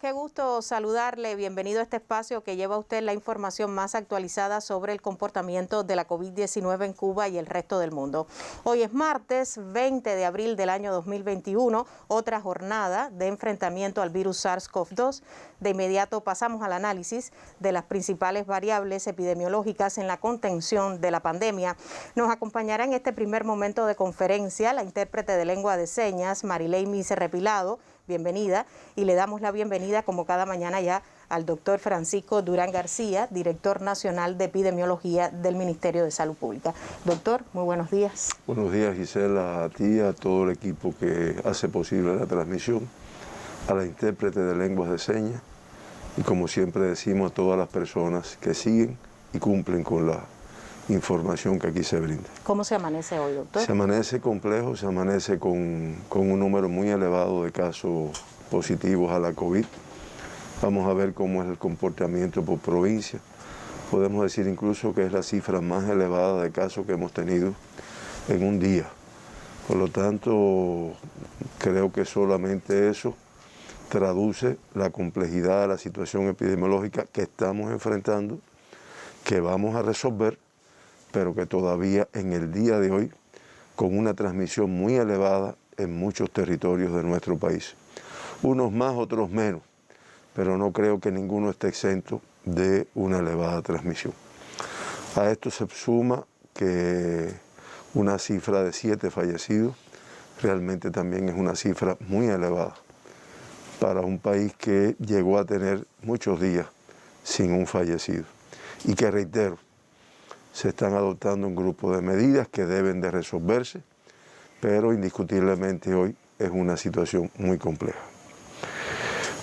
Qué gusto saludarle, bienvenido a este espacio que lleva a usted la información más actualizada sobre el comportamiento de la COVID-19 en Cuba y el resto del mundo. Hoy es martes 20 de abril del año 2021, otra jornada de enfrentamiento al virus SARS-CoV-2. De inmediato pasamos al análisis de las principales variables epidemiológicas en la contención de la pandemia. Nos acompañará en este primer momento de conferencia la intérprete de lengua de señas, Marilei Mise Repilado. Bienvenida, y le damos la bienvenida como cada mañana ya al doctor Francisco Durán García, director nacional de epidemiología del Ministerio de Salud Pública. Doctor, muy buenos días. Buenos días, Gisela, a ti, a todo el equipo que hace posible la transmisión, a la intérprete de lenguas de señas y, como siempre decimos, a todas las personas que siguen y cumplen con la información que aquí se brinda. ¿Cómo se amanece hoy, doctor? Se amanece complejo, se amanece con un número muy elevado de casos positivos a la COVID. Vamos a ver cómo es el comportamiento por provincia. Podemos decir incluso que es la cifra más elevada de casos que hemos tenido en un día. Por lo tanto, creo que solamente eso traduce la complejidad de la situación epidemiológica que estamos enfrentando, que vamos a resolver, pero que todavía en el día de hoy, con una transmisión muy elevada en muchos territorios de nuestro país. Unos más, otros menos, pero no creo que ninguno esté exento de una elevada transmisión. A esto se suma que una cifra de 7 fallecidos realmente también es una cifra muy elevada para un país que llegó a tener muchos días sin un fallecido. Y que, reitero, se están adoptando un grupo de medidas que deben de resolverse, pero indiscutiblemente hoy es una situación muy compleja.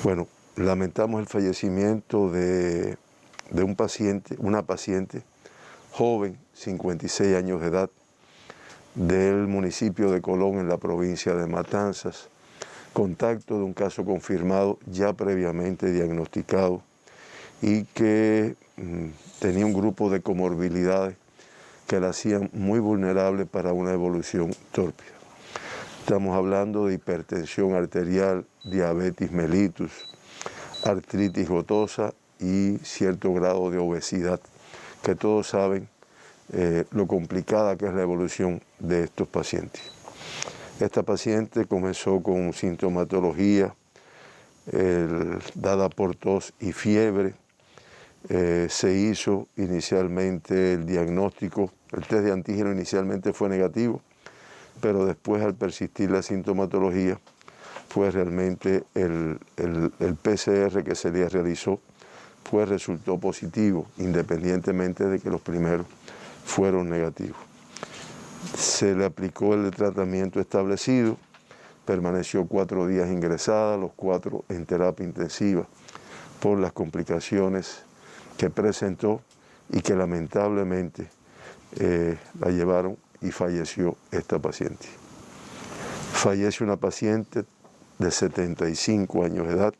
Bueno, lamentamos el fallecimiento de una paciente joven, 56 años de edad, del municipio de Colón en la provincia de Matanzas, contacto de un caso confirmado ya previamente diagnosticado y que tenía un grupo de comorbilidades que la hacían muy vulnerable para una evolución tórpida. Estamos hablando de hipertensión arterial, diabetes mellitus, artritis gotosa y cierto grado de obesidad, que todos saben lo complicada que es la evolución de estos pacientes. Esta paciente comenzó con sintomatología dada por tos y fiebre. Se hizo inicialmente el diagnóstico, el test de antígeno inicialmente fue negativo, pero después, al persistir la sintomatología, fue realmente el PCR que se le realizó, pues resultó positivo, independientemente de que los primeros fueron negativos. Se le aplicó el tratamiento establecido, permaneció 4 días ingresada, los 4 en terapia intensiva por las complicaciones que presentó y que lamentablemente la llevaron y falleció esta paciente. Fallece una paciente de 75 años de edad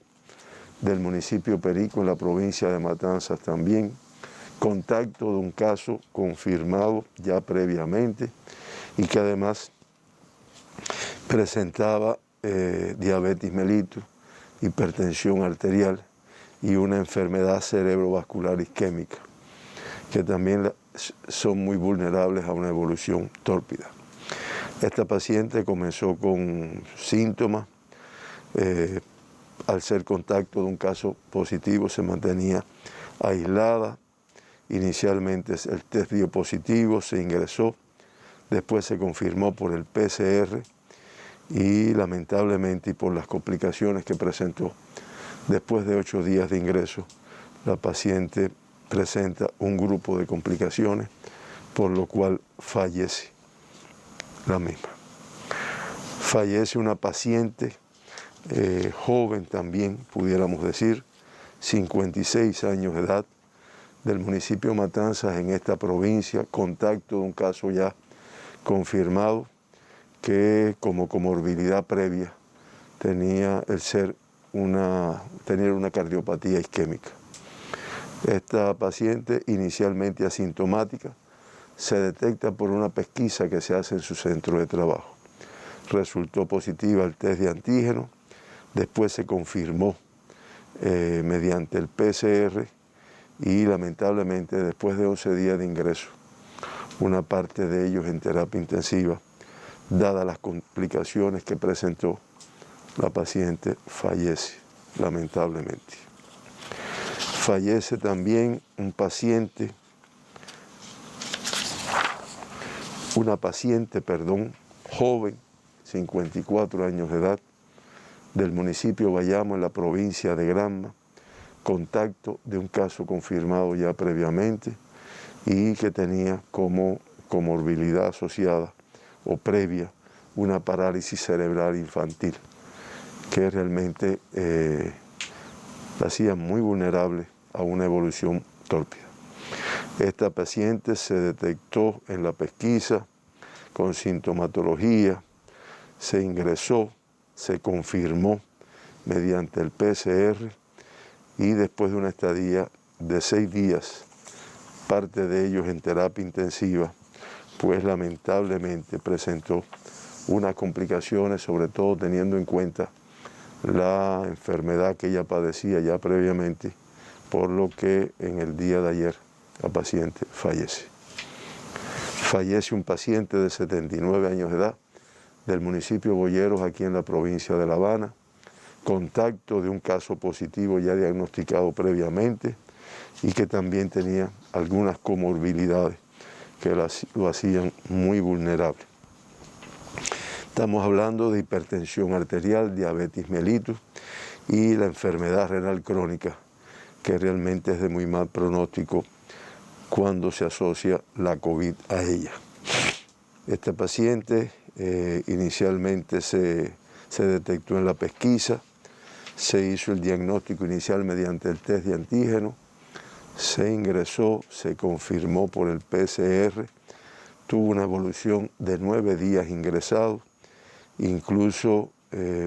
del municipio Perico en la provincia de Matanzas también, contacto de un caso confirmado ya previamente y que además presentaba diabetes mellitus, hipertensión arterial y una enfermedad cerebrovascular isquémica, que también son muy vulnerables a una evolución tórpida. Esta paciente comenzó con síntomas, al ser contacto de un caso positivo se mantenía aislada, inicialmente el test dio positivo, se ingresó, después se confirmó por el PCR y lamentablemente y por las complicaciones que presentó, después de 8 días de ingreso, la paciente presenta un grupo de complicaciones, por lo cual fallece la misma. Fallece una paciente joven también, pudiéramos decir, 56 años de edad, del municipio de Matanzas en esta provincia, contacto de un caso ya confirmado, que como comorbilidad previa tenía tener una cardiopatía isquémica. Esta paciente, inicialmente asintomática, se detecta por una pesquisa que se hace en su centro de trabajo. Resultó positiva el test de antígeno, después se confirmó mediante el PCR y lamentablemente después de 11 días de ingreso, una parte de ellos en terapia intensiva, dadas las complicaciones que presentó, la paciente fallece, lamentablemente. Fallece también una paciente, joven, 54 años de edad, del municipio Bayamo en la provincia de Granma, contacto de un caso confirmado ya previamente y que tenía como comorbilidad asociada o previa una parálisis cerebral infantil que realmente la hacía muy vulnerable a una evolución tórpida. Esta paciente se detectó en la pesquisa con sintomatología, se ingresó, se confirmó mediante el PCR y después de una estadía de 6 días, parte de ellos en terapia intensiva, pues lamentablemente presentó unas complicaciones, sobre todo teniendo en cuenta la enfermedad que ella padecía ya previamente, por lo que en el día de ayer la paciente fallece. Fallece un paciente de 79 años de edad del municipio Boyeros, aquí en la provincia de La Habana, contacto de un caso positivo ya diagnosticado previamente y que también tenía algunas comorbilidades que lo hacían muy vulnerable. Estamos hablando de hipertensión arterial, diabetes mellitus y la enfermedad renal crónica, que realmente es de muy mal pronóstico cuando se asocia la COVID a ella. Este paciente inicialmente se detectó en la pesquisa, se hizo el diagnóstico inicial mediante el test de antígeno, se ingresó, se confirmó por el PCR, tuvo una evolución de 9 días ingresado, incluso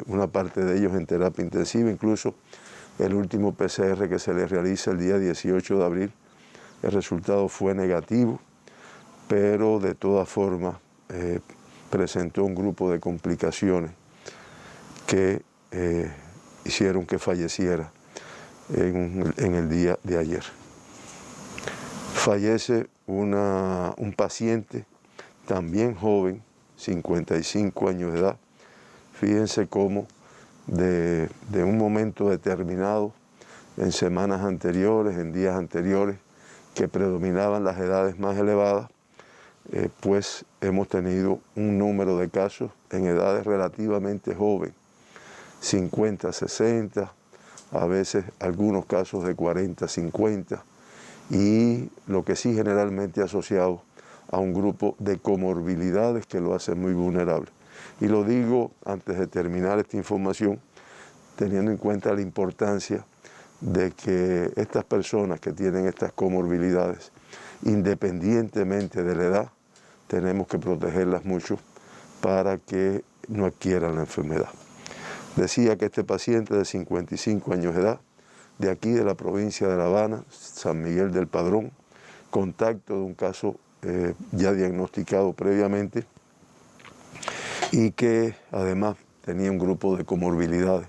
una parte de ellos en terapia intensiva, incluso el último PCR que se le realiza el día 18 de abril, el resultado fue negativo, pero de todas formas presentó un grupo de complicaciones que hicieron que falleciera en el día de ayer. Fallece un paciente también joven, 55 años de edad. Fíjense cómo de un momento determinado, en semanas anteriores, en días anteriores, que predominaban las edades más elevadas, pues hemos tenido un número de casos en edades relativamente jóvenes, 50, 60, a veces algunos casos de 40, 50, y lo que sí generalmente asociado a un grupo de comorbilidades que lo hace muy vulnerable. Y lo digo antes de terminar esta información, teniendo en cuenta la importancia de que estas personas que tienen estas comorbilidades, independientemente de la edad, tenemos que protegerlas mucho para que no adquieran la enfermedad. Decía que este paciente de 55 años de edad, de aquí de la provincia de La Habana, San Miguel del Padrón, contacto de un caso ya diagnosticado previamente y que además tenía un grupo de comorbilidades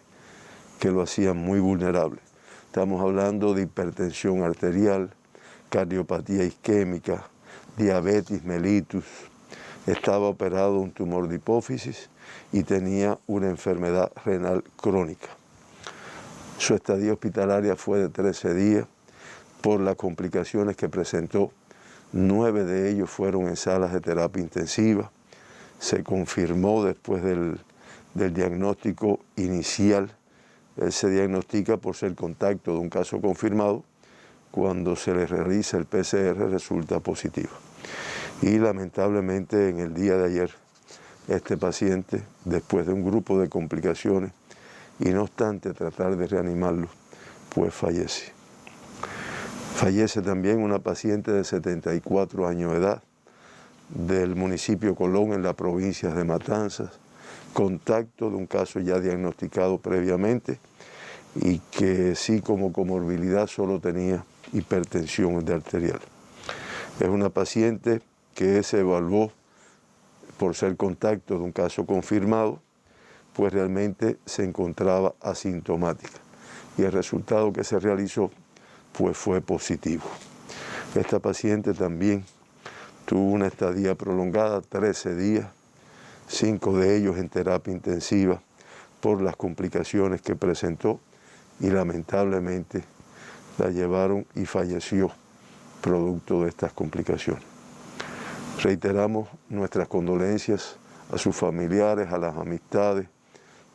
que lo hacían muy vulnerable. Estamos hablando de hipertensión arterial, cardiopatía isquémica, diabetes mellitus, estaba operado de un tumor de hipófisis y tenía una enfermedad renal crónica. Su estadía hospitalaria fue de 13 días por las complicaciones que presentó. 9 de ellos fueron en salas de terapia intensiva. Se confirmó después del diagnóstico inicial. Él se diagnostica por ser contacto de un caso confirmado. Cuando se le realiza el PCR resulta positivo. Y lamentablemente en el día de ayer, este paciente, después de un grupo de complicaciones, y no obstante tratar de reanimarlo, pues fallece. Fallece también una paciente de 74 años de edad, del municipio Colón en la provincia de Matanzas, contacto de un caso ya diagnosticado previamente y que sí como comorbilidad solo tenía hipertensión arterial. Es una paciente que se evaluó por ser contacto de un caso confirmado, pues realmente se encontraba asintomática y el resultado que se realizó pues fue positivo. Esta paciente también tuvo una estadía prolongada, 13 días, 5 de ellos en terapia intensiva por las complicaciones que presentó y lamentablemente la llevaron y falleció producto de estas complicaciones. Reiteramos nuestras condolencias a sus familiares, a las amistades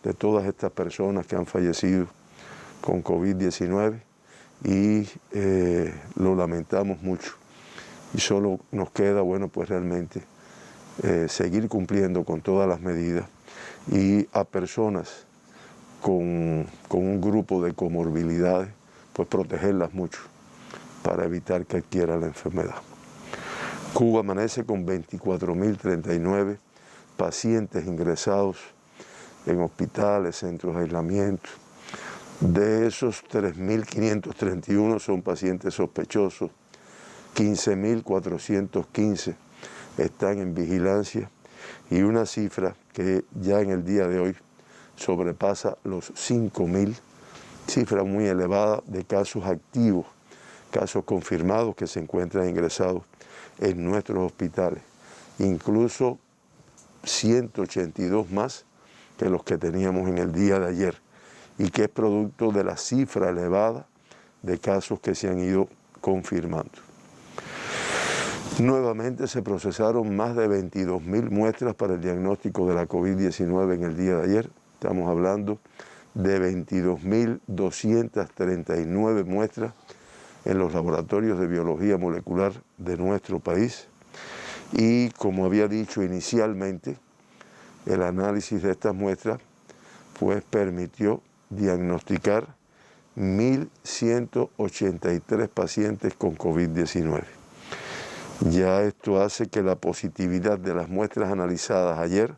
de todas estas personas que han fallecido con COVID-19 y lo lamentamos mucho. Y solo nos queda, bueno, pues realmente seguir cumpliendo con todas las medidas y a personas con un grupo de comorbilidades, pues protegerlas mucho para evitar que adquiera la enfermedad. Cuba amanece con 24.039 pacientes ingresados en hospitales, centros de aislamiento. De esos, 3.531 son pacientes sospechosos, 15.415 están en vigilancia y una cifra que ya en el día de hoy sobrepasa los 5.000, cifra muy elevada de casos activos, casos confirmados que se encuentran ingresados en nuestros hospitales, incluso 182 más que los que teníamos en el día de ayer, y que es producto de la cifra elevada de casos que se han ido confirmando. Nuevamente se procesaron más de 22.000 muestras para el diagnóstico de la COVID-19 en el día de ayer. Estamos hablando de 22.239 muestras en los laboratorios de biología molecular de nuestro país. Y como había dicho inicialmente, el análisis de estas muestras pues permitió diagnosticar 1.183 pacientes con COVID-19. Ya esto hace que la positividad de las muestras analizadas ayer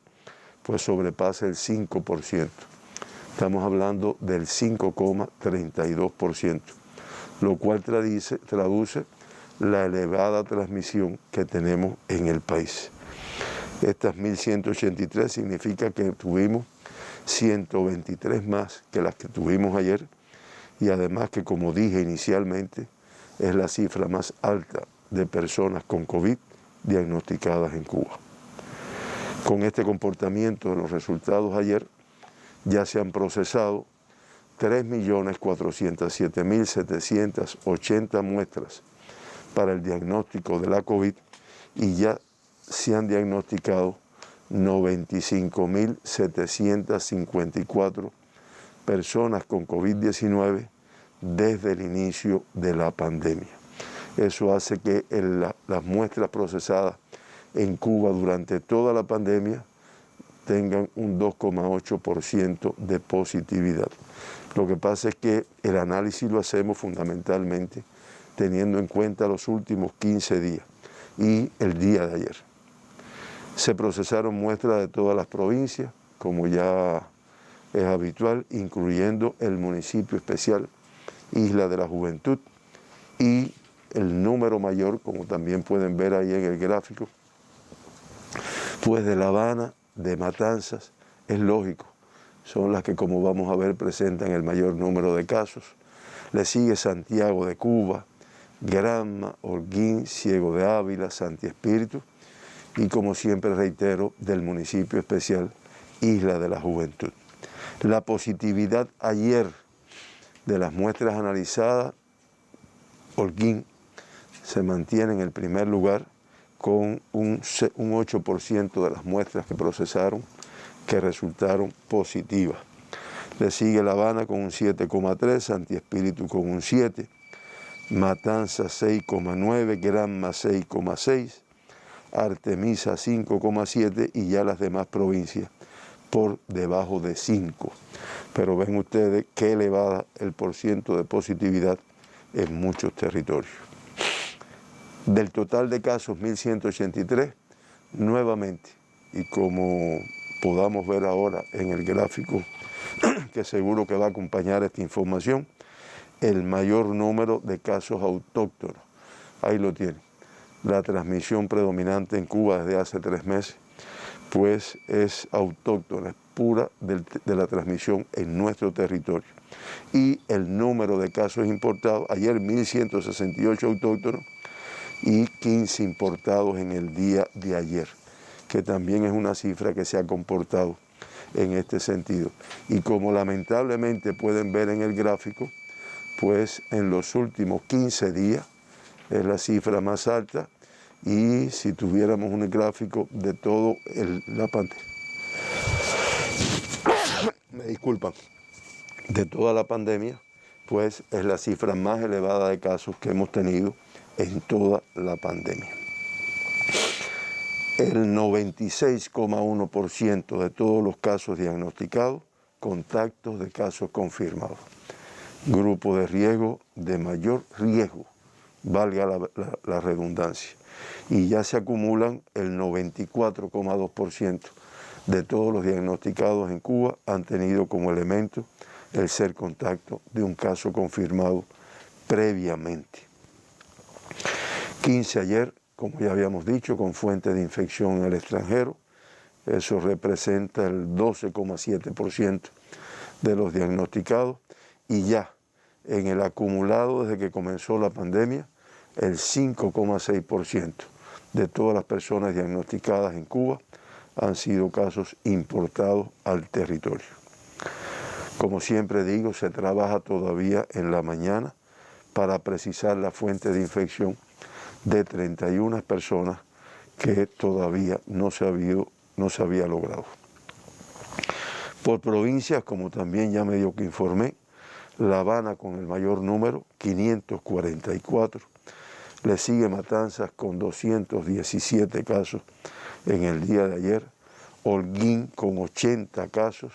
pues sobrepase el 5%. Estamos hablando del 5,32%, lo cual traduce la elevada transmisión que tenemos en el país. Estas 1.183 significa que tuvimos 123 más que las que tuvimos ayer y además que, como dije inicialmente, es la cifra más alta de personas con COVID diagnosticadas en Cuba. Con este comportamiento de los resultados ayer, ya se han procesado 3.407.780 muestras para el diagnóstico de la COVID y ya se han diagnosticado 95.754 personas con COVID-19 desde el inicio de la pandemia. Eso hace que las muestras procesadas en Cuba durante toda la pandemia tengan un 2,8% de positividad. Lo que pasa es que el análisis lo hacemos fundamentalmente teniendo en cuenta los últimos 15 días y el día de ayer. Se procesaron muestras de todas las provincias, como ya es habitual, incluyendo el municipio especial Isla de la Juventud, y el número mayor, como también pueden ver ahí en el gráfico, pues de La Habana, de Matanzas, es lógico, son las que, como vamos a ver, presentan el mayor número de casos. Le sigue Santiago de Cuba, Granma, Holguín, Ciego de Ávila, Santi Espíritu y, como siempre reitero, del municipio especial Isla de la Juventud. La positividad ayer de las muestras analizadas, Holguín se mantiene en el primer lugar con un 8% de las muestras que procesaron que resultaron positivas. Le sigue La Habana con un 7,3%, Santi Espíritu con un 7%, Matanzas 6,9%, Granma 6,6%, Artemisa 5,7% y ya las demás provincias por debajo de 5%. Pero ven ustedes qué elevada el porciento de positividad en muchos territorios. Del total de casos, 1.183, nuevamente, y como podamos ver ahora en el gráfico que seguro que va a acompañar esta información, el mayor número de casos autóctonos. Ahí lo tienen. La transmisión predominante en Cuba desde hace 3 meses, pues es autóctona, pura de la transmisión en nuestro territorio. Y el número de casos importados, ayer 1.168 autóctonos y 15 importados en el día de ayer, que también es una cifra que se ha comportado en este sentido. Y como lamentablemente pueden ver en el gráfico, pues en los últimos 15 días es la cifra más alta, y si tuviéramos un gráfico de todo la pandemia, me disculpan, de toda la pandemia, pues es la cifra más elevada de casos que hemos tenido en toda la pandemia. El 96,1% de todos los casos diagnosticados, contactos de casos confirmados. Grupo de riesgo de mayor riesgo, valga la redundancia. Y ya se acumulan el 94,2% de todos los diagnosticados en Cuba han tenido como elemento el ser contacto de un caso confirmado previamente. 15 ayer, como ya habíamos dicho, con fuente de infección en el extranjero. Eso representa el 12,7% de los diagnosticados, y ya en el acumulado desde que comenzó la pandemia, el 5,6% de todas las personas diagnosticadas en Cuba han sido casos importados al territorio. Como siempre digo, se trabaja todavía en la mañana para precisar la fuente de infección de 31 personas que todavía no se había logrado. Por provincias, como también ya medio que informé, La Habana con el mayor número, 544. Le sigue Matanzas con 217 casos en el día de ayer. Holguín con 80 casos.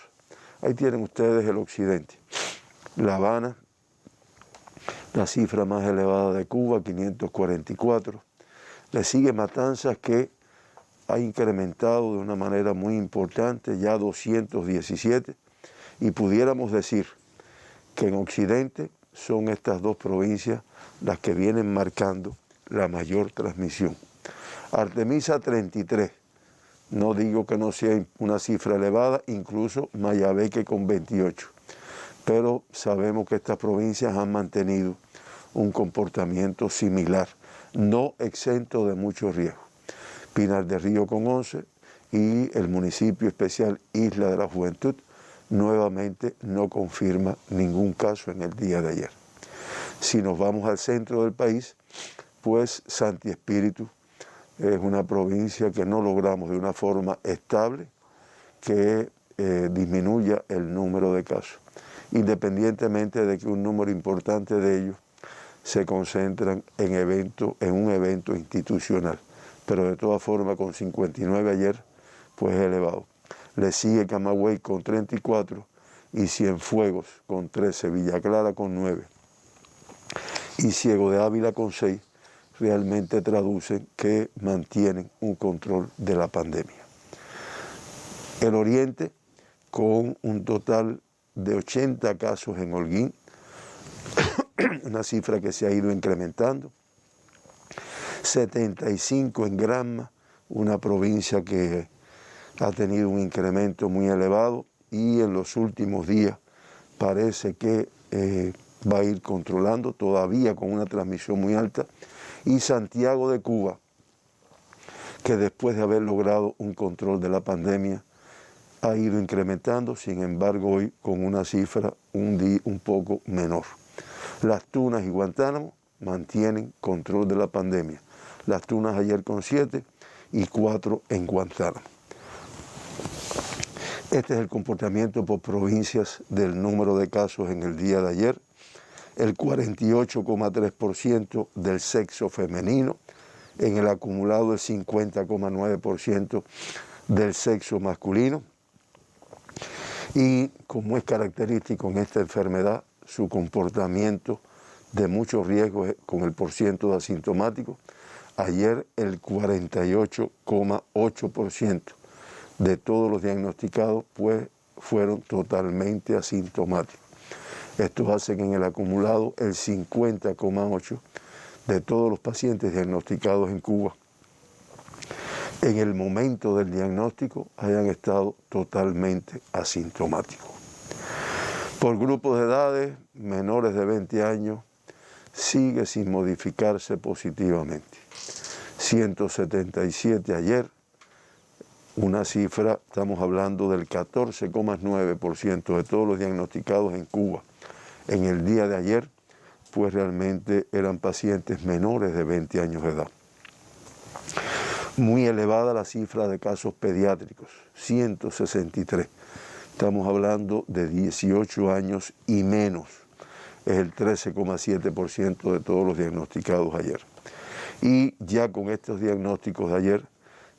Ahí tienen ustedes el occidente. La Habana, la cifra más elevada de Cuba, 544. Le sigue Matanzas, que ha incrementado de una manera muy importante, ya 217. Y pudiéramos decir que en occidente son estas dos provincias las que vienen marcando la mayor transmisión. Artemisa 33, no digo que no sea una cifra elevada, incluso Mayabeque con 28, pero sabemos que estas provincias han mantenido un comportamiento similar, no exento de mucho riesgo. Pinar del Río con 11 y el municipio especial Isla de la Juventud nuevamente no confirma ningún caso en el día de ayer. Si nos vamos al centro del país, pues Santi Espíritu es una provincia que no logramos de una forma estable que disminuya el número de casos, independientemente de que un número importante de ellos se concentran en un evento institucional, pero de todas formas con 59 ayer, pues es elevado. Le sigue Camagüey con 34 y Cienfuegos con 13, Villa Clara con 9 y Ciego de Ávila con 6, realmente traducen que mantienen un control de la pandemia. El Oriente, con un total de 80 casos en Holguín, una cifra que se ha ido incrementando, 75 en Granma, una provincia que ha tenido un incremento muy elevado y en los últimos días parece que va a ir controlando, todavía con una transmisión muy alta, y Santiago de Cuba, que después de haber logrado un control de la pandemia, ha ido incrementando, sin embargo hoy con una cifra un poco menor. Las Tunas y Guantánamo mantienen control de la pandemia. Las Tunas ayer con 7 y 4 en Guantánamo. Este es el comportamiento por provincias del número de casos en el día de ayer. El 48,3% del sexo femenino, en el acumulado el 50,9% del sexo masculino. Y como es característico en esta enfermedad, su comportamiento de mucho riesgo con el porciento de asintomáticos, ayer el 48,8% de todos los diagnosticados pues fueron totalmente asintomáticos. Estos hacen en el acumulado el 50,8% de todos los pacientes diagnosticados en Cuba en el momento del diagnóstico hayan estado totalmente asintomáticos. Por grupos de edades, menores de 20 años, sigue sin modificarse positivamente. 177 ayer, una cifra, estamos hablando del 14,9% de todos los diagnosticados en Cuba en el día de ayer, pues realmente eran pacientes menores de 20 años de edad. Muy elevada la cifra de casos pediátricos, 163. Estamos hablando de 18 años y menos. Es el 13,7% de todos los diagnosticados ayer. Y ya con estos diagnósticos de ayer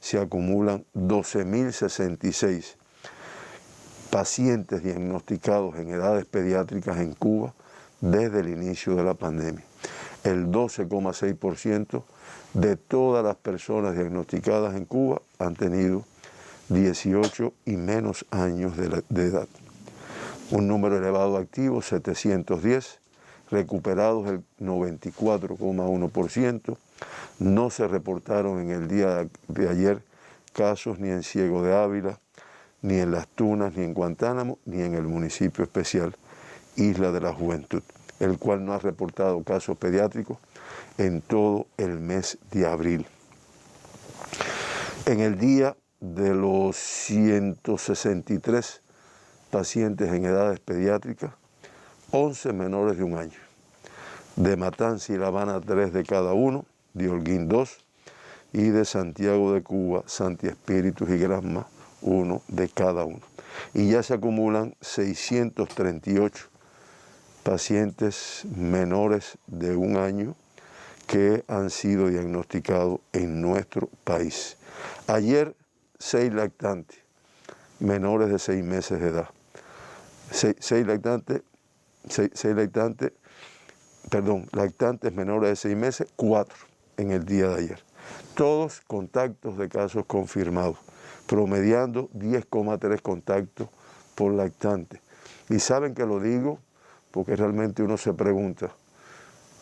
se acumulan 12.066 pacientes diagnosticados en edades pediátricas en Cuba desde el inicio de la pandemia. El 12,6% de todas las personas diagnosticadas en Cuba han tenido 18 y menos años de edad. Un número elevado activo, 710, recuperados el 94,1%. No se reportaron en el día de ayer casos ni en Ciego de Ávila, ni en Las Tunas, ni en Guantánamo, ni en el municipio especial Isla de la Juventud, el cual no ha reportado casos pediátricos en todo el mes de abril. En el día de los 163 pacientes en edades pediátricas, 11 menores de 1 año. De Matanza y La Habana, 3 de cada uno, de Holguín 2, y de Santiago de Cuba, Santi Espíritus y Granma, 1 de cada uno. Y ya se acumulan 638 pacientes menores de 1 año que han sido diagnosticados en nuestro país. Ayer, 6 lactantes menores de 6 meses de edad. 6 lactantes menores de 6 meses, 4 en el día de ayer. Todos contactos de casos confirmados, promediando 10,3 contactos por lactante. Y saben que lo digo porque realmente uno se pregunta,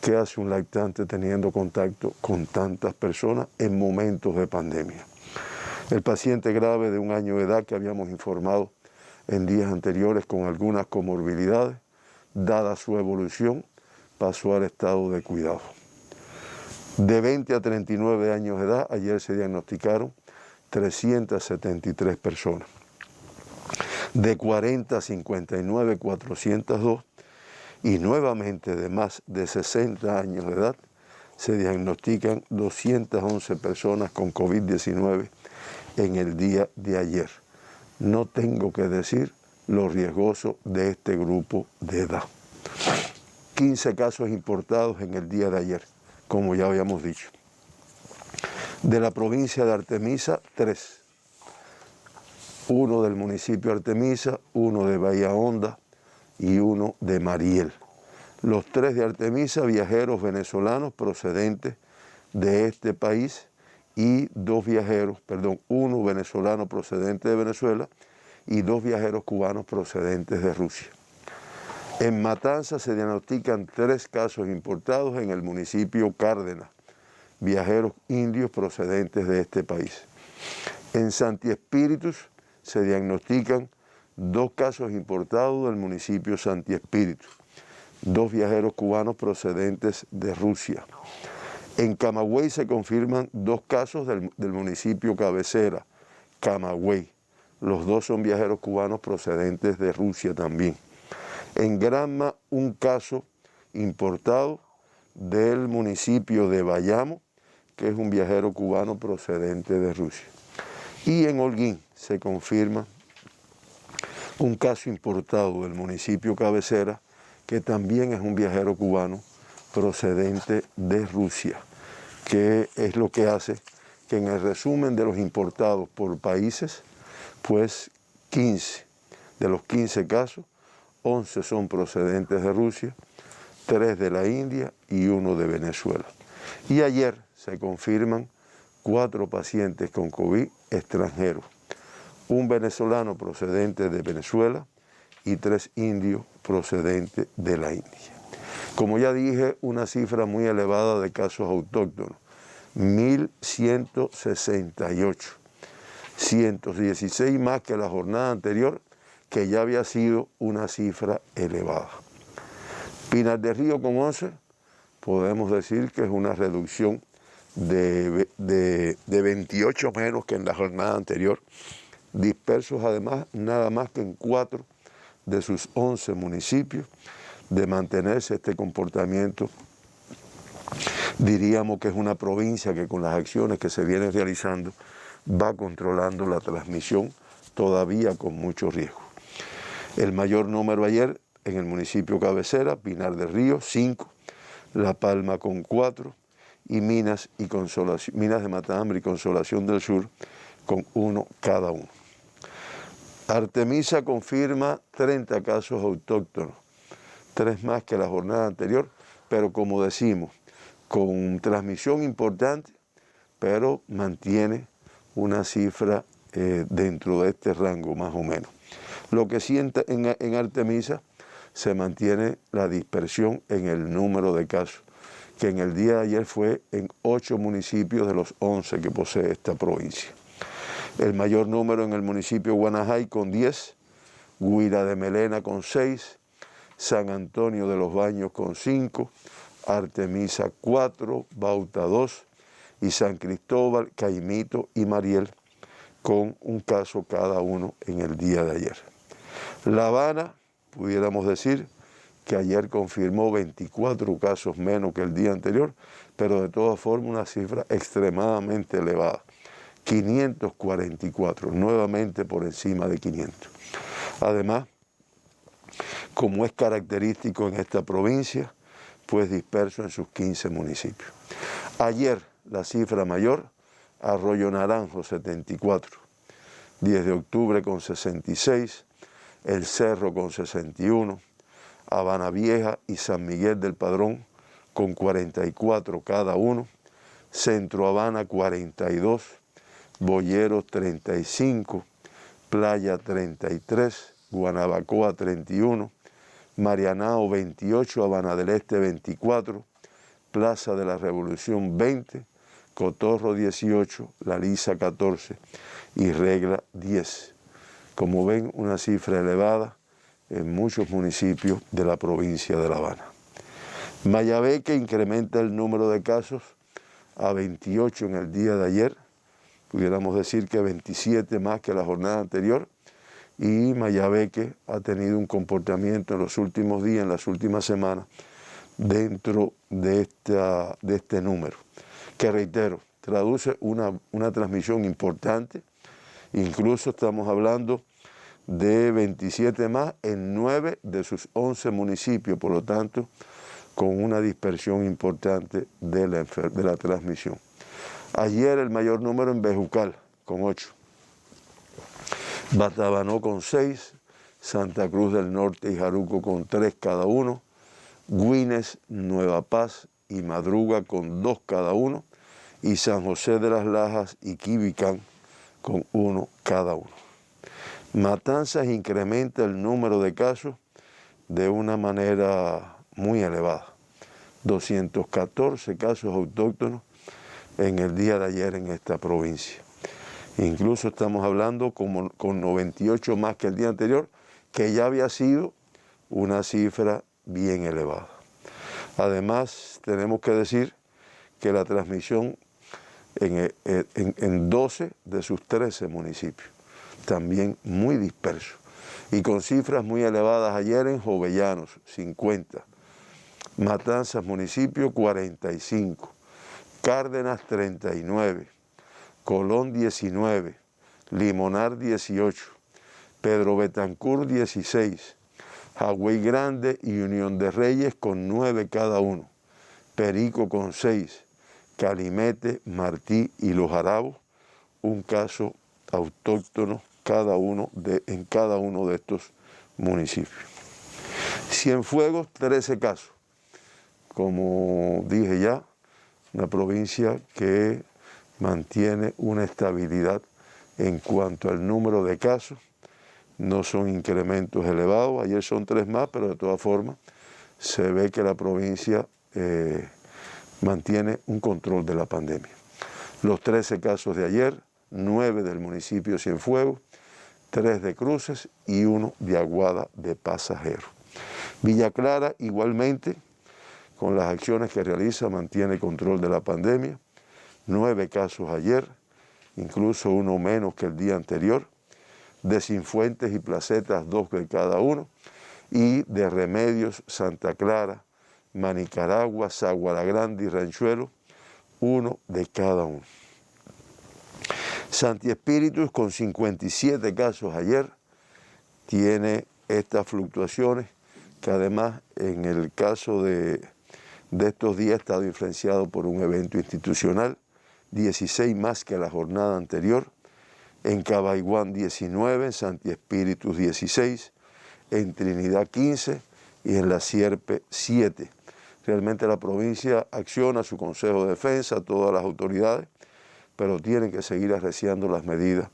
¿qué hace un lactante teniendo contacto con tantas personas en momentos de pandemia? El paciente grave de 1 año de edad que habíamos informado en días anteriores con algunas comorbilidades, dada su evolución, pasó al estado de cuidado. De 20 a 39 años de edad, ayer se diagnosticaron 373 personas. De 40 a 59, 402. Y nuevamente de más de 60 años de edad, se diagnostican 211 personas con COVID-19 en el día de ayer. No tengo que decir lo riesgoso de este grupo de edad. 15 casos importados en el día de ayer, como ya habíamos dicho. De la provincia de Artemisa, 3. 1 del municipio de Artemisa, 1 de Bahía Honda y 1 de Mariel. Los 3 de Artemisa, viajeros venezolanos procedentes de este país, y 1 venezolano procedente de Venezuela y 2 viajeros cubanos procedentes de Rusia. En Matanza se diagnostican 3 casos importados en el municipio Cárdenas, viajeros indios procedentes de este país. En Santi Espíritus se diagnostican 2 casos importados del municipio Santi Espíritus, 2 viajeros cubanos procedentes de Rusia. En Camagüey se confirman 2 casos del municipio cabecera, Camagüey. Los 2 son viajeros cubanos procedentes de Rusia también. En Granma, 1 caso importado del municipio de Bayamo, que es un viajero cubano procedente de Rusia. Y en Holguín se confirma 1 caso importado del municipio cabecera, que también es un viajero cubano procedente de Rusia, que es lo que hace que en el resumen de los importados por países, pues 15 de los 15 casos, 11 son procedentes de Rusia, 3 de la India y 1 de Venezuela. Y ayer se confirman 4 pacientes con COVID extranjeros, 1 venezolano procedente de Venezuela y 3 indios procedentes de la India. Como ya dije, una cifra muy elevada de casos autóctonos, 1.168. 116 más que la jornada anterior, que ya había sido una cifra elevada. Pinar del Río con 11, podemos decir que es una reducción de 28 menos que en la jornada anterior, dispersos además nada más que en 4 de sus 11 municipios. De mantenerse este comportamiento, diríamos que es una provincia que con las acciones que se vienen realizando va controlando la transmisión, todavía con mucho riesgo. El mayor número ayer en el municipio cabecera, Pinar del Río, 5, La Palma con 4 y Minas de Matambre y Consolación del Sur con 1 cada uno. Artemisa confirma 30 casos autóctonos, 3 más que la jornada anterior, pero como decimos, con transmisión importante, pero mantiene una cifra dentro de este rango más o menos. Lo que sí en Artemisa se mantiene la dispersión en el número de casos, que en el día de ayer fue en 8 municipios de los 11 que posee esta provincia. El mayor número en el municipio de Guanajay con 10, Guira de Melena con 6, San Antonio de los Baños con 5, Artemisa 4, Bauta 2 y San Cristóbal, Caimito y Mariel con un caso cada uno en el día de ayer. La Habana, pudiéramos decir que ayer confirmó 24 casos menos que el día anterior, pero de todas formas una cifra extremadamente elevada, 544, nuevamente por encima de 500. Además, como es característico en esta provincia, pues disperso en sus 15 municipios. Ayer la cifra mayor, Arroyo Naranjo 74, 10 de octubre con 66, El Cerro con 61, Habana Vieja y San Miguel del Padrón con 44 cada uno, Centro Habana 42, Boyeros 35, Playa 33, Guanabacoa 31, Marianao 28, Habana del Este 24, Plaza de la Revolución 20, Cotorro 18, La Lisa 14 y Regla 10. Como ven, una cifra elevada en muchos municipios de la provincia de La Habana. Mayabeque incrementa el número de casos a 28 en el día de ayer, pudiéramos decir que 27 más que la jornada anterior, y Mayabeque ha tenido un comportamiento en los últimos días, en las últimas semanas, dentro de este número, que reitero, traduce una transmisión importante. Incluso estamos hablando de 27 más en 9 de sus 11 municipios, por lo tanto, con una dispersión importante de la transmisión. Ayer el mayor número en Bejucal, con 8. Batabanó con 6, Santa Cruz del Norte y Jaruco con 3 cada uno, Güines, Nueva Paz y Madruga con 2 cada uno, y San José de las Lajas y Quibicán con 1 cada uno. Matanzas incrementa el número de casos de una manera muy elevada. 214 casos autóctonos en el día de ayer en esta provincia. Incluso estamos hablando con 98 más que el día anterior, que ya había sido una cifra bien elevada. Además, tenemos que decir que la transmisión en 12 de sus 13 municipios, también muy disperso, y con cifras muy elevadas ayer en Jovellanos, 50, Matanzas municipio 45, Cárdenas 39, Colón 19, Limonar 18, Pedro Betancur 16, Jagüey Grande y Unión de Reyes con 9 cada uno, Perico con 6, Calimete, Martí y Los Jarabos, un caso autóctono en cada uno de estos municipios. Cienfuegos, 13 casos. Como dije ya, una provincia que mantiene una estabilidad en cuanto al número de casos, no son incrementos elevados, ayer son 3 más, pero de todas formas se ve que la provincia mantiene un control de la pandemia. Los 13 casos de ayer, 9 del municipio de Cienfuegos, 3 de Cruces y 1 de Aguada de Pasajeros. Villa Clara igualmente, con las acciones que realiza, mantiene control de la pandemia. 9 casos ayer, incluso uno menos que el día anterior. De Cienfuentes y Placetas, 2 de cada uno. Y de Remedios, Santa Clara, Manicaragua, Sagua la Grande y Ranchuelo, 1 de cada uno. Santi Espíritus, con 57 casos ayer, tiene estas fluctuaciones que además en el caso de estos días ha estado influenciado por un evento institucional, 16 más que la jornada anterior. En Cabaiguán 19, en Santi Espíritus 16, en Trinidad 15 y en La Sierpe 7. Realmente la provincia acciona su Consejo de Defensa, todas las autoridades, pero tienen que seguir arreciando las medidas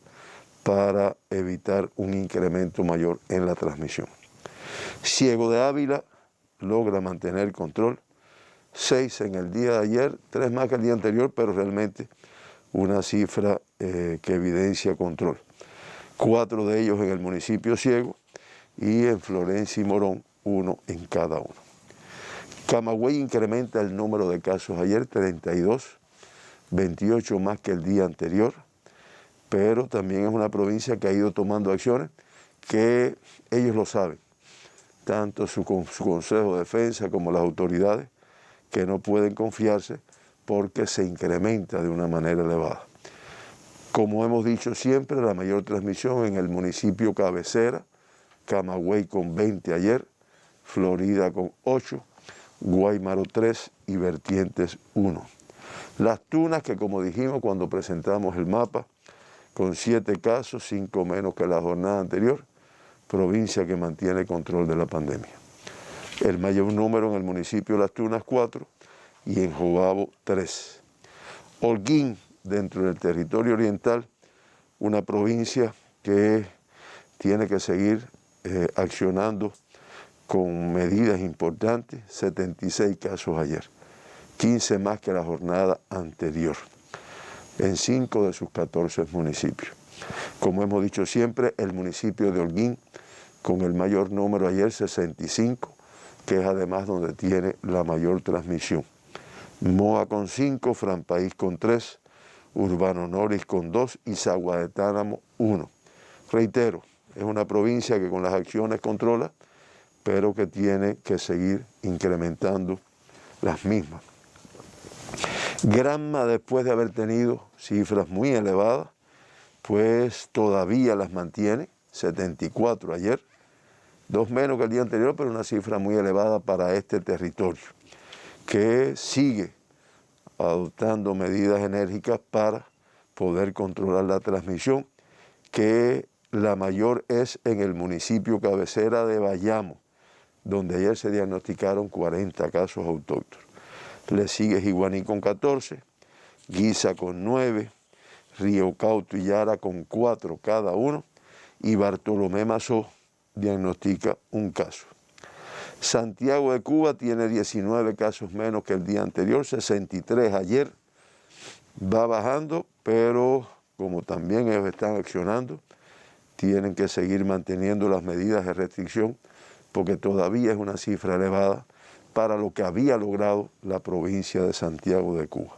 para evitar un incremento mayor en la transmisión. Ciego de Ávila logra mantener control, 6 en el día de ayer, 3 más que el día anterior, pero realmente una cifra que evidencia control. 4 de ellos en el municipio Ciego y en Florencia y Morón, 1 en cada uno. Camagüey incrementa el número de casos ayer, 32, 28 más que el día anterior, pero también es una provincia que ha ido tomando acciones que ellos lo saben, tanto su Consejo de Defensa como las autoridades, que no pueden confiarse porque se incrementa de una manera elevada. Como hemos dicho siempre, la mayor transmisión en el municipio cabecera, Camagüey con 20 ayer, Florida con 8, Guaymaro 3 y Vertientes 1. Las Tunas, que como dijimos cuando presentamos el mapa, con 7 casos, 5 menos que la jornada anterior, provincia que mantiene control de la pandemia. El mayor número en el municipio de Las Tunas, 4, y en Jobabo, 3. Holguín, dentro del territorio oriental, una provincia que tiene que seguir accionando con medidas importantes, 76 casos ayer, 15 más que la jornada anterior, en 5 de sus 14 municipios. Como hemos dicho siempre, el municipio de Holguín, con el mayor número ayer, 65, que es además donde tiene la mayor transmisión. Moa con 5, Franpaís con 3, Urbano Noris con 2 y Sagua de Táramo 1. Reitero, es una provincia que con las acciones controla, pero que tiene que seguir incrementando las mismas. Granma, después de haber tenido cifras muy elevadas, pues todavía las mantiene, 74 ayer, 2 menos que el día anterior, pero una cifra muy elevada para este territorio, que sigue adoptando medidas enérgicas para poder controlar la transmisión, que la mayor es en el municipio cabecera de Bayamo, donde ayer se diagnosticaron 40 casos autóctonos. Le sigue Jiguaní con 14, Guisa con 9, Río Cauto y Yara con 4 cada uno, y Bartolomé Mazó diagnostica un caso. Santiago de Cuba tiene 19 casos menos que el día anterior, 63 ayer, va bajando, pero como también ellos están accionando, tienen que seguir manteniendo las medidas de restricción, porque todavía es una cifra elevada para lo que había logrado la provincia de Santiago de Cuba.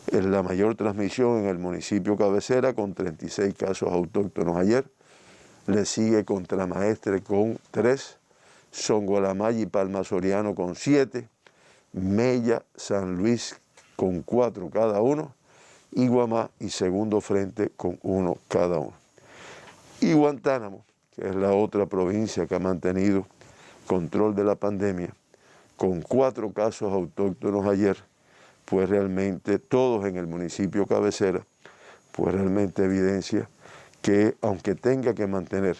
Es la mayor transmisión en el municipio cabecera, con 36 casos autóctonos ayer. Le sigue Contramaestre con 3, Songolamaya y Palma Soriano con 7, Mella, San Luis con 4 cada uno, y Guamá y Segundo Frente con 1 cada uno. Y Guantánamo, que es la otra provincia que ha mantenido control de la pandemia, con 4 casos autóctonos ayer, pues realmente todos en el municipio cabecera, pues realmente evidencia que aunque tenga que mantener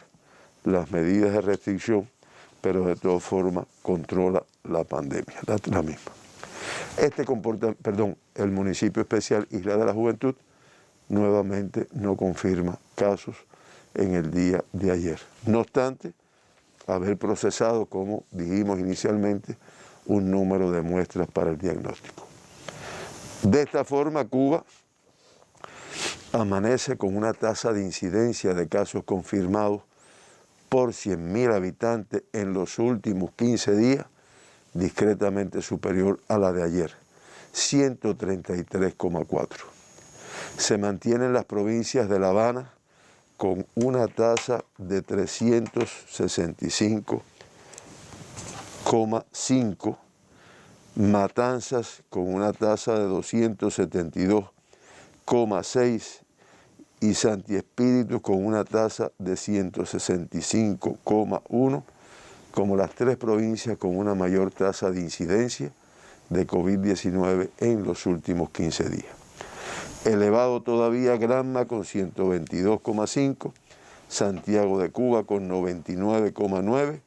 las medidas de restricción, pero de todas formas controla la pandemia, la misma. El municipio especial Isla de la Juventud nuevamente no confirma casos en el día de ayer. No obstante, haber procesado, como dijimos inicialmente, un número de muestras para el diagnóstico. De esta forma, Cuba amanece con una tasa de incidencia de casos confirmados por 100.000 habitantes en los últimos 15 días, discretamente superior a la de ayer, 133,4. Se mantienen las provincias de La Habana con una tasa de 365,5, Matanzas con una tasa de 272,6 y Santi Espíritu con una tasa de 165,1, como las tres provincias con una mayor tasa de incidencia de COVID-19 en los últimos 15 días. Elevado todavía Granma con 122,5, Santiago de Cuba con 99,9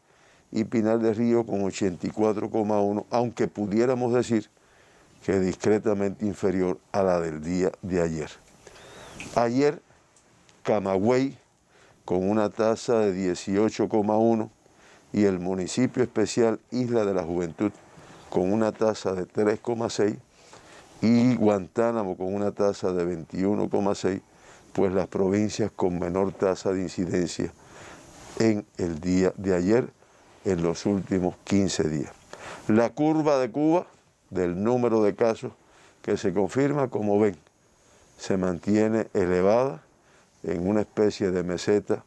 y Pinar del Río con 84,1, aunque pudiéramos decir que discretamente inferior a la del día de ayer. Ayer, Camagüey con una tasa de 18,1 y el municipio especial Isla de la Juventud con una tasa de 3,6 y Guantánamo con una tasa de 21,6, pues las provincias con menor tasa de incidencia en el día de ayer, en los últimos 15 días. La curva de Cuba del número de casos que se confirma, como ven, se mantiene elevada en una especie de meseta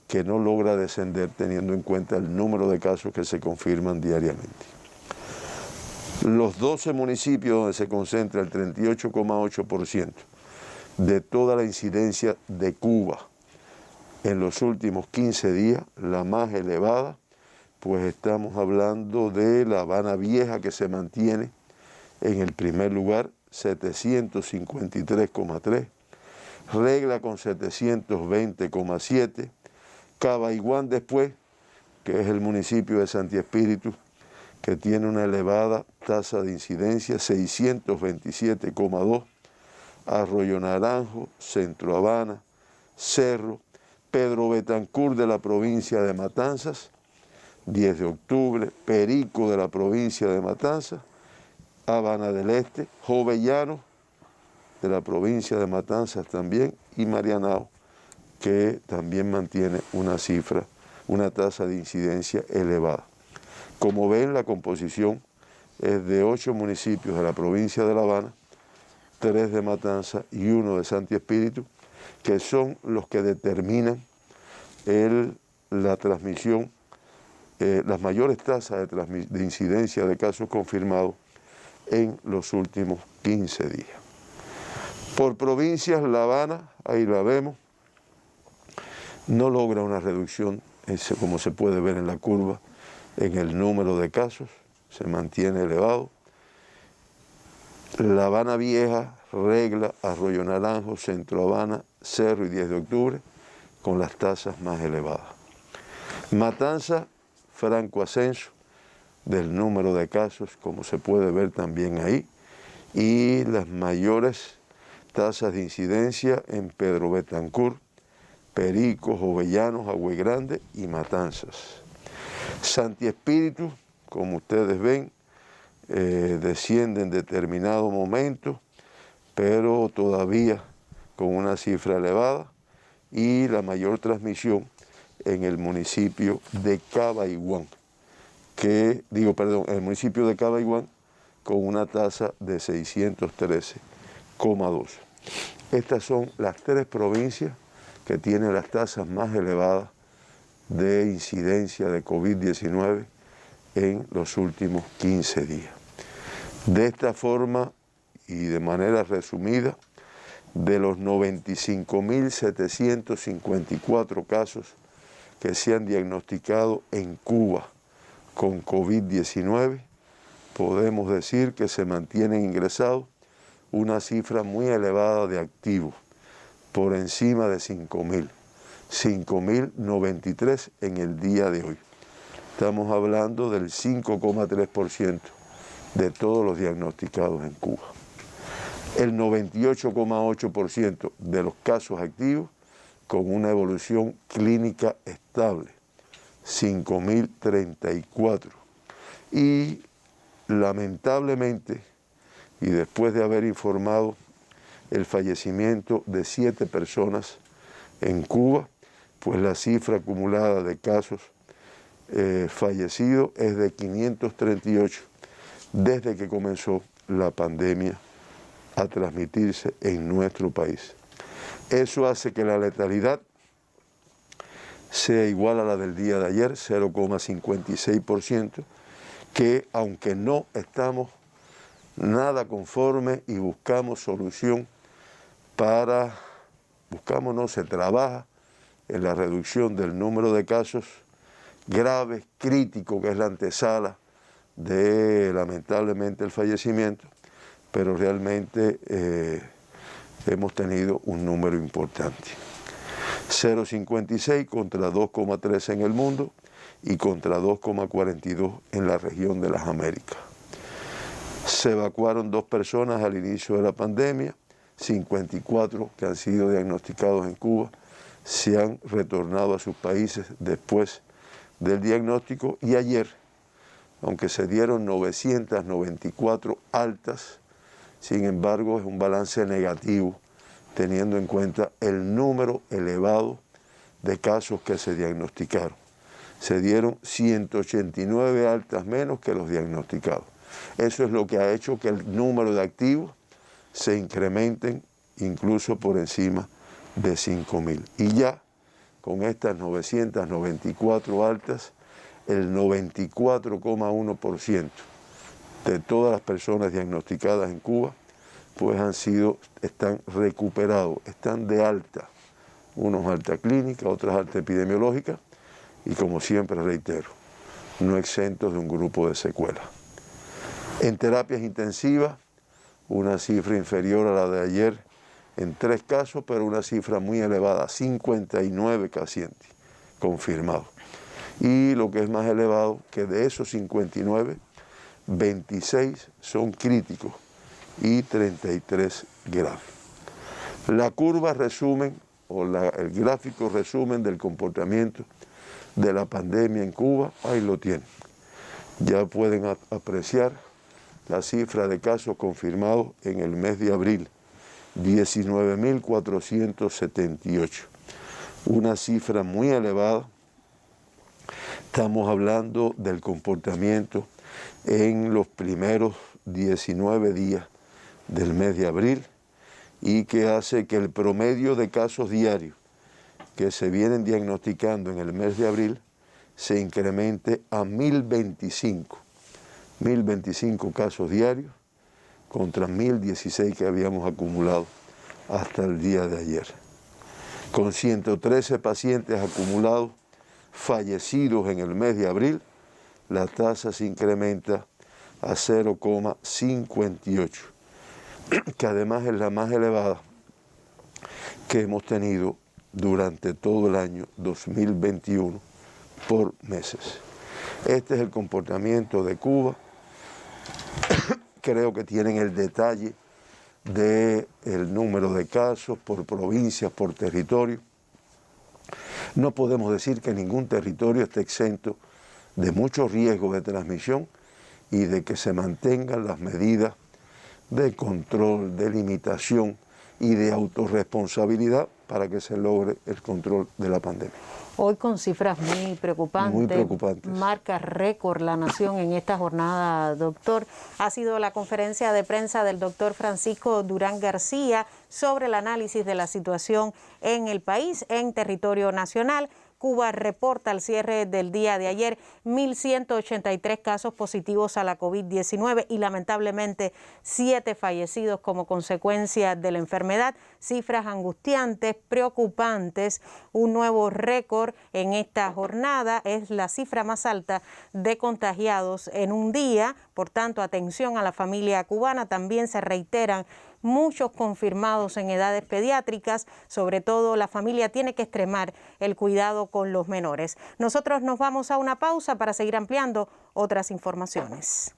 que no logra descender teniendo en cuenta el número de casos que se confirman diariamente. Los 12 municipios donde se concentra el 38,8% de toda la incidencia de Cuba en los últimos 15 días, la más elevada, pues estamos hablando de La Habana Vieja, que se mantiene en el primer lugar, 753,3, Regla con 720,7, Cabaiguán después, que es el municipio de Santi Espíritu, que tiene una elevada tasa de incidencia, 627,2, Arroyo Naranjo, Centro Habana, Cerro, Pedro Betancur de la provincia de Matanzas, 10 de octubre, Perico de la provincia de Matanzas, Habana del Este, Jovellano de la provincia de Matanzas también y Marianao, que también mantiene una tasa de incidencia elevada. Como ven, la composición es de 8 municipios de la provincia de La Habana, 3 de Matanzas y 1 de Santi Espíritu, que son los que determinan la transmisión, las mayores tasas de incidencia de casos confirmados en los últimos 15 días. Por provincias, La Habana, ahí la vemos, no logra una reducción, como se puede ver en la curva, en el número de casos, se mantiene elevado. La Habana Vieja, Regla, Arroyo Naranjo, Centro Habana, Cerro y 10 de octubre, con las tasas más elevadas. Matanza, franco ascenso del número de casos, como se puede ver también ahí, y las mayores tasas de incidencia en Pedro Betancur, Perico, Jovellanos, Agüey Grande y Matanzas. Santi Espíritu, como ustedes ven, desciende en determinado momento, pero todavía con una cifra elevada, y la mayor transmisión en el municipio de Cabaiguán, el municipio de Cabaiguán con una tasa de 613,2. Estas son las 3 provincias que tienen las tasas más elevadas de incidencia de COVID-19 en los últimos 15 días. De esta forma y de manera resumida, de los 95.754 casos que se han diagnosticado en Cuba con COVID-19, podemos decir que se mantienen ingresados una cifra muy elevada de activos, por encima de 5.000, 5.093 en el día de hoy. Estamos hablando del 5,3% de todos los diagnosticados en Cuba. El 98,8% de los casos activos con una evolución clínica estable, 5.034. Y lamentablemente, y después de haber informado el fallecimiento de 7 personas en Cuba, pues la cifra acumulada de casos fallecidos es de 538 desde que comenzó la pandemia a transmitirse en nuestro país. Eso hace que la letalidad sea igual a la del día de ayer, 0,56%, que aunque no estamos nada conforme y buscamos solución se trabaja en la reducción del número de casos graves, críticos, que es la antesala de lamentablemente el fallecimiento, pero realmente hemos tenido un número importante. 0,56 contra 2,3 en el mundo y contra 2,42 en la región de las Américas. Se evacuaron 2 personas al inicio de la pandemia, 54 que han sido diagnosticados en Cuba se han retornado a sus países después del diagnóstico, y ayer, aunque se dieron 994 altas, sin embargo es un balance negativo teniendo en cuenta el número elevado de casos que se diagnosticaron. Se dieron 189 altas menos que los diagnosticados. Eso es lo que ha hecho que el número de activos se incrementen incluso por encima de 5.000. Y ya con estas 994 altas, el 94,1% de todas las personas diagnosticadas en Cuba pues están recuperados, están de alta, unos alta clínica, otras alta epidemiológica, y como siempre reitero, no exentos de un grupo de secuelas. En terapias intensivas, una cifra inferior a la de ayer en 3 casos, pero una cifra muy elevada, 59 pacientes confirmados. Y lo que es más elevado, que de esos 59, 26 son críticos y 33 graves. La curva resumen, el gráfico resumen del comportamiento de la pandemia en Cuba, ahí lo tienen. Ya pueden apreciar la cifra de casos confirmados en el mes de abril, 19.478. Una cifra muy elevada. Estamos hablando del comportamiento en los primeros 19 días del mes de abril, y que hace que el promedio de casos diarios que se vienen diagnosticando en el mes de abril se incremente a 1.025 casos diarios contra 1.016 que habíamos acumulado hasta el día de ayer. Con 113 pacientes acumulados fallecidos en el mes de abril, la tasa se incrementa a 0,58, que además es la más elevada que hemos tenido durante todo el año 2021 por meses. Este es el comportamiento de Cuba. Creo que tienen el detalle del número de casos por provincias, por territorio. No podemos decir que ningún territorio esté exento de muchos riesgos de transmisión y de que se mantengan las medidas de control, de limitación y de autorresponsabilidad para que se logre el control de la pandemia. Hoy con cifras muy preocupantes. Marca récord la nación en esta jornada, doctor. Ha sido la conferencia de prensa del doctor Francisco Durán García sobre el análisis de la situación en el país, en territorio nacional. Cuba reporta al cierre del día de ayer 1.183 casos positivos a la COVID-19 y lamentablemente 7 fallecidos como consecuencia de la enfermedad. Cifras angustiantes, preocupantes. Un nuevo récord en esta jornada, es la cifra más alta de contagiados en un día. Por tanto, atención a la familia cubana. También se reiteran muchos confirmados en edades pediátricas. Sobre todo, la familia tiene que extremar el cuidado con los menores. Nosotros nos vamos a una pausa para seguir ampliando otras informaciones.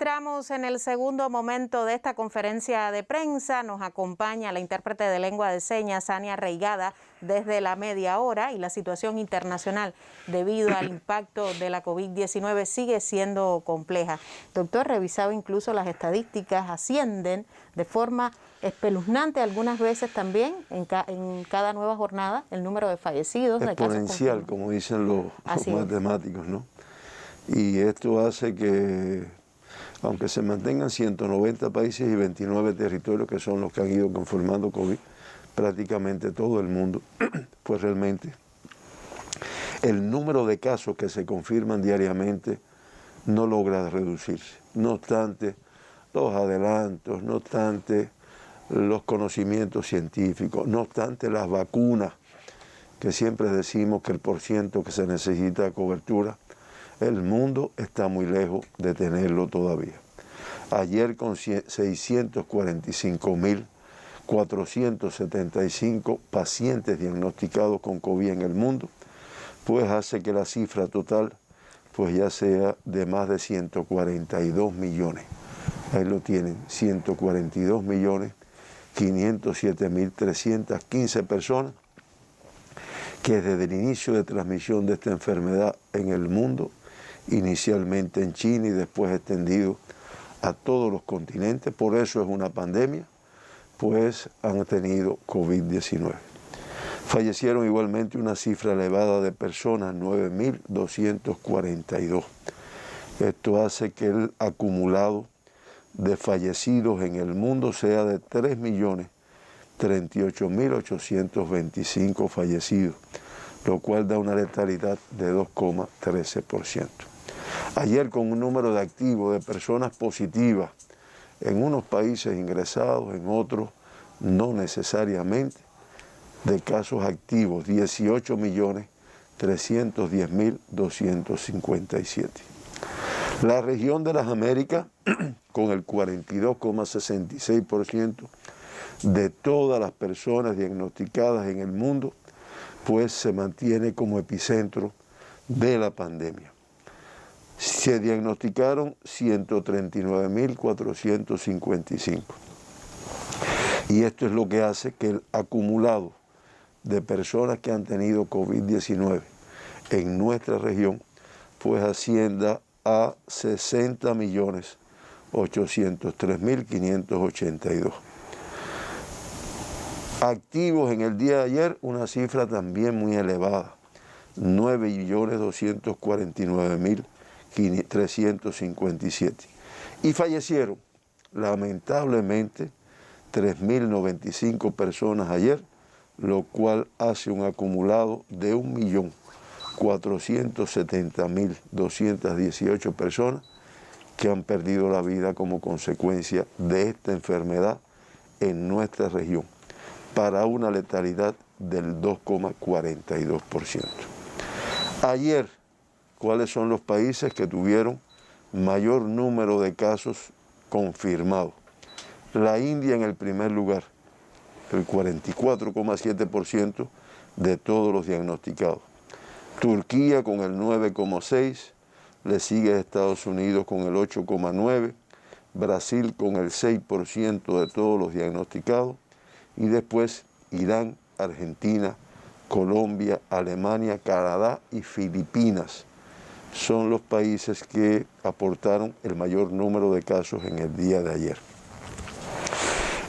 entramos en el segundo momento de esta conferencia de prensa. Nos acompaña la intérprete de lengua de señas, Ania Reigada, desde la media hora, y la situación internacional debido al impacto de la COVID-19 sigue siendo compleja. Doctor, revisado incluso las estadísticas, ascienden de forma espeluznante algunas veces también en cada nueva jornada el número de fallecidos. Exponencial, como dicen los matemáticos, ¿no? Y esto hace que, aunque se mantengan 190 países y 29 territorios que son los que han ido conformando COVID, prácticamente todo el mundo, pues realmente el número de casos que se confirman diariamente no logra reducirse. No obstante los adelantos, no obstante los conocimientos científicos, no obstante las vacunas, que siempre decimos que el %, que se necesita de cobertura, el mundo está muy lejos de tenerlo todavía. Ayer, con 645.475 pacientes diagnosticados con COVID en el mundo, pues hace que la cifra total pues ya sea de más de 142 millones. Ahí lo tienen, 142.507.315 personas que desde el inicio de transmisión de esta enfermedad en el mundo, inicialmente en China y después extendido a todos los continentes, por eso es una pandemia, pues han tenido COVID-19. Fallecieron igualmente una cifra elevada de personas, 9.242. Esto hace que el acumulado de fallecidos en el mundo sea de 3.038.825 fallecidos, lo cual da una letalidad de 2,13%. Ayer, con un número de activos de personas positivas en unos países ingresados, en otros no necesariamente, de casos activos, 18.310.257. La región de las Américas, con el 42,66% de todas las personas diagnosticadas en el mundo, pues se mantiene como epicentro de la pandemia. Se diagnosticaron 139.455. Y esto es lo que hace que el acumulado de personas que han tenido COVID-19 en nuestra región, pues ascienda a 60.803.582. Activos en el día de ayer, una cifra también muy elevada, 9.249.357. Y fallecieron, lamentablemente, 3.095 personas ayer, lo cual hace un acumulado de 1.470.218 personas que han perdido la vida como consecuencia de esta enfermedad en nuestra región, para una letalidad del 2,42%. Ayer, ¿cuáles son los países que tuvieron mayor número de casos confirmados? La India en el primer lugar, el 44,7% de todos los diagnosticados. Turquía con el 9,6%, le sigue Estados Unidos con el 8,9%, Brasil con el 6% de todos los diagnosticados, y después Irán, Argentina, Colombia, Alemania, Canadá y Filipinas son los países que aportaron el mayor número de casos en el día de ayer.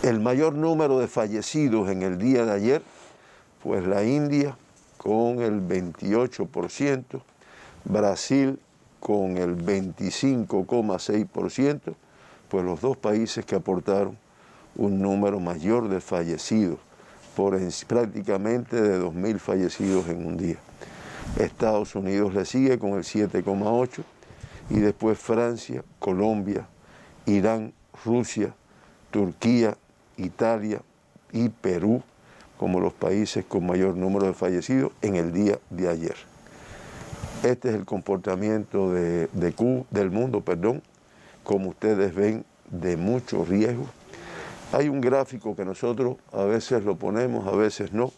El mayor número de fallecidos en el día de ayer, pues la India con el 28%, Brasil con el 25,6%, pues los dos países que aportaron un número mayor de fallecidos, por prácticamente de 2.000 fallecidos en un día. Estados Unidos le sigue con el 7,8%, y después Francia, Colombia, Irán, Rusia, Turquía, Italia y Perú como los países con mayor número de fallecidos en el día de ayer. Este es el comportamiento del mundo, como ustedes ven, de mucho riesgo. Hay un gráfico que nosotros a veces lo ponemos, a veces no.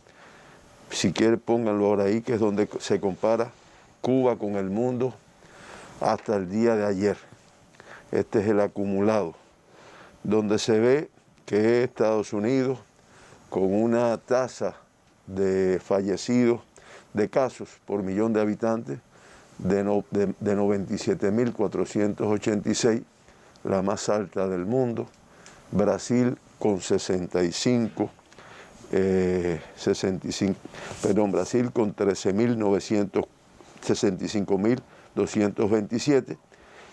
Si quieren, pónganlo ahora ahí, que es donde se compara Cuba con el mundo hasta el día de ayer. Este es el acumulado, donde se ve que Estados Unidos, con una tasa de fallecidos, de casos por millón de habitantes, de 97.486, la más alta del mundo. Brasil con Brasil con 65.227,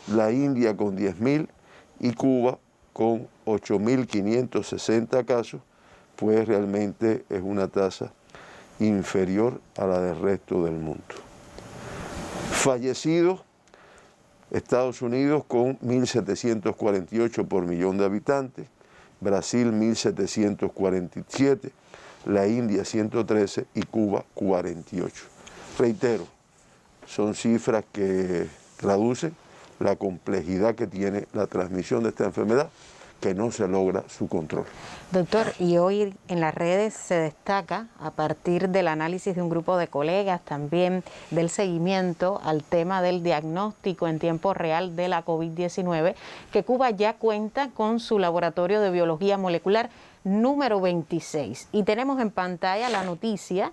la India con 10.000 y Cuba con 8.560 casos, pues realmente es una tasa inferior a la del resto del mundo. Fallecidos, Estados Unidos con 1.748 por millón de habitantes, Brasil 1.747, la India 113 y Cuba 48. Reitero, son cifras que traducen la complejidad que tiene la transmisión de esta enfermedad, que no se logra su control. Doctor, y hoy en las redes se destaca, a partir del análisis de un grupo de colegas, también del seguimiento al tema del diagnóstico en tiempo real de la COVID-19, que Cuba ya cuenta con su laboratorio de biología molecular número 26. Y tenemos en pantalla la noticia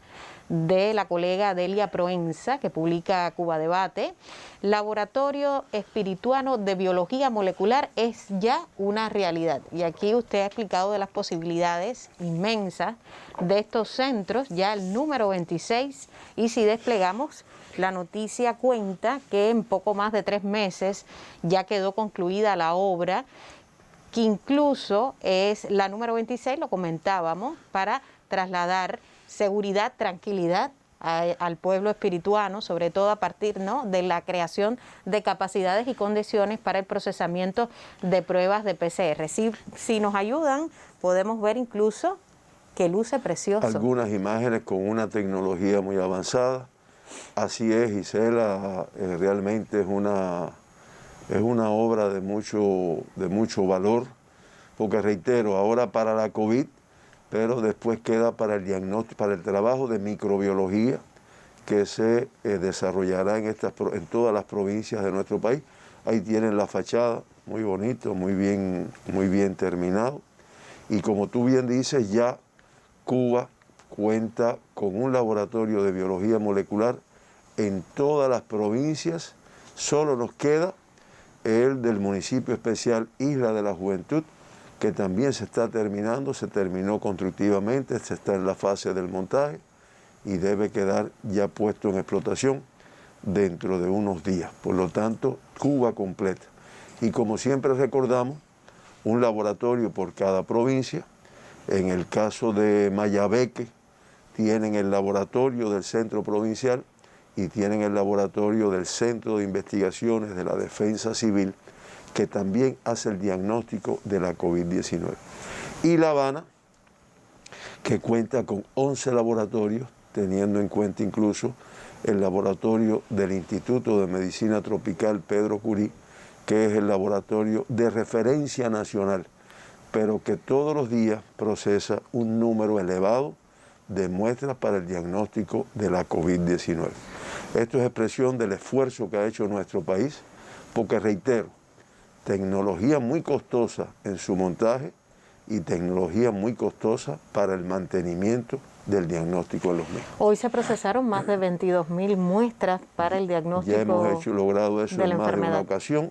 de la colega Delia Proenza, que publica Cuba Debate. Laboratorio Espirituano de Biología Molecular es ya una realidad. Y aquí usted ha explicado de las posibilidades inmensas de estos centros, ya el número 26. Y si desplegamos, la noticia cuenta que en poco más de 3 meses ya quedó concluida la obra, que incluso es la número 26, lo comentábamos, para trasladar seguridad, tranquilidad al pueblo espirituano, sobre todo a partir, ¿no?, de la creación de capacidades y condiciones para el procesamiento de pruebas de PCR. Si nos ayudan, podemos ver incluso que luce precioso. Algunas imágenes con una tecnología muy avanzada. Así es, Gisela, realmente es una obra de mucho valor, porque reitero, ahora para la COVID, pero después queda para el diagnóstico, para el trabajo de microbiología que se desarrollará en todas las provincias de nuestro país. Ahí tienen la fachada, muy bonito, muy bien terminado. Y como tú bien dices, ya Cuba cuenta con un laboratorio de biología molecular en todas las provincias. Solo nos queda el del municipio especial Isla de la Juventud, que también se está terminando, se terminó constructivamente, se está en la fase del montaje y debe quedar ya puesto en explotación dentro de unos días. Por lo tanto, Cuba completa. Y como siempre recordamos, un laboratorio por cada provincia. En el caso de Mayabeque, tienen el laboratorio del Centro Provincial y tienen el laboratorio del Centro de Investigaciones de la Defensa Civil, que también hace el diagnóstico de la COVID-19. Y La Habana, que cuenta con 11 laboratorios, teniendo en cuenta incluso el laboratorio del Instituto de Medicina Tropical Pedro Curí, que es el laboratorio de referencia nacional, pero que todos los días procesa un número elevado de muestras para el diagnóstico de la COVID-19. Esto es expresión del esfuerzo que ha hecho nuestro país, porque reitero, tecnología muy costosa en su montaje y tecnología muy costosa para el mantenimiento del diagnóstico de los mismos. Hoy se procesaron más de 22.000 muestras para el diagnóstico. Ya hemos logrado eso en más de una ocasión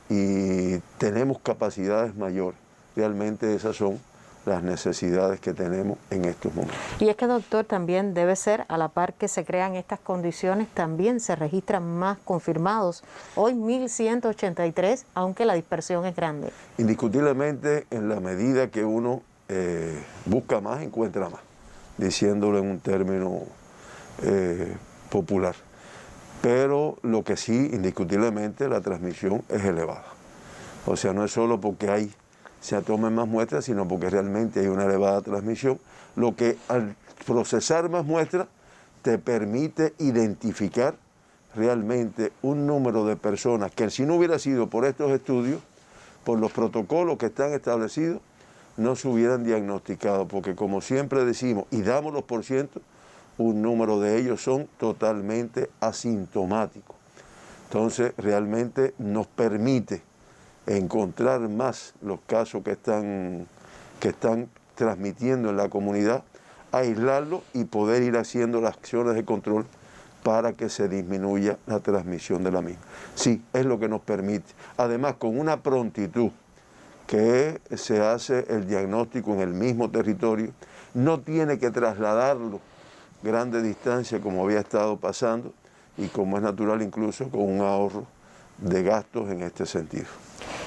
y tenemos capacidades mayores. Realmente esas son las necesidades que tenemos en estos momentos. Y es que, doctor, también debe ser, a la par que se crean estas condiciones, también se registran más confirmados. Hoy 1.183, aunque la dispersión es grande. Indiscutiblemente, en la medida que uno busca más, encuentra más, diciéndolo en un término popular. Pero lo que sí, indiscutiblemente, la transmisión es elevada. O sea, no es solo porque se tomen más muestras, sino porque realmente hay una elevada transmisión, lo que al procesar más muestras te permite identificar realmente un número de personas que si no hubiera sido por estos estudios, por los protocolos que están establecidos, no se hubieran diagnosticado, porque como siempre decimos, y damos los porcientos, un número de ellos son totalmente asintomáticos. Entonces realmente nos permite encontrar más los casos que están transmitiendo en la comunidad, aislarlo y poder ir haciendo las acciones de control para que se disminuya la transmisión de la misma. Sí, es lo que nos permite. Además, con una prontitud que se hace el diagnóstico en el mismo territorio, no tiene que trasladarlo grandes distancias como había estado pasando y como es natural incluso con un ahorro de gastos en este sentido.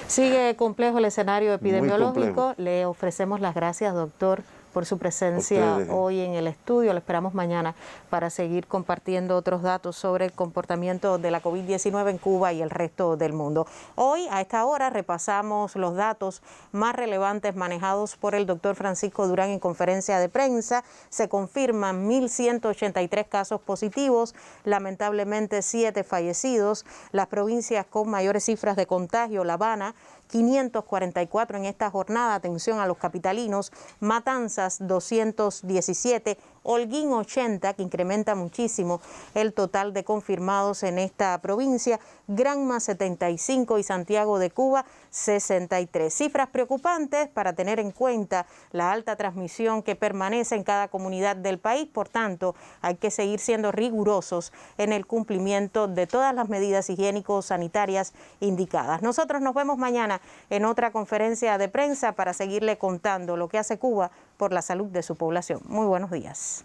Sigue complejo el escenario epidemiológico. Le ofrecemos las gracias, doctor, por su presencia hoy en el estudio. Le esperamos mañana para seguir compartiendo otros datos sobre el comportamiento de la COVID-19 en Cuba y el resto del mundo. Hoy, a esta hora, repasamos los datos más relevantes manejados por el doctor Francisco Durán en conferencia de prensa. Se confirman 1.183 casos positivos, lamentablemente 7 fallecidos. Las provincias con mayores cifras de contagio, La Habana, 544 en esta jornada, atención a los capitalinos, Matanzas 217, Holguín 80, que incrementa muchísimo el total de confirmados en esta provincia, Granma 75 y Santiago de Cuba 63. Cifras preocupantes para tener en cuenta la alta transmisión que permanece en cada comunidad del país, por tanto hay que seguir siendo rigurosos en el cumplimiento de todas las medidas higiénico-sanitarias indicadas. Nosotros nos vemos mañana en otra conferencia de prensa para seguirle contando lo que hace Cuba por la salud de su población. Muy buenos días.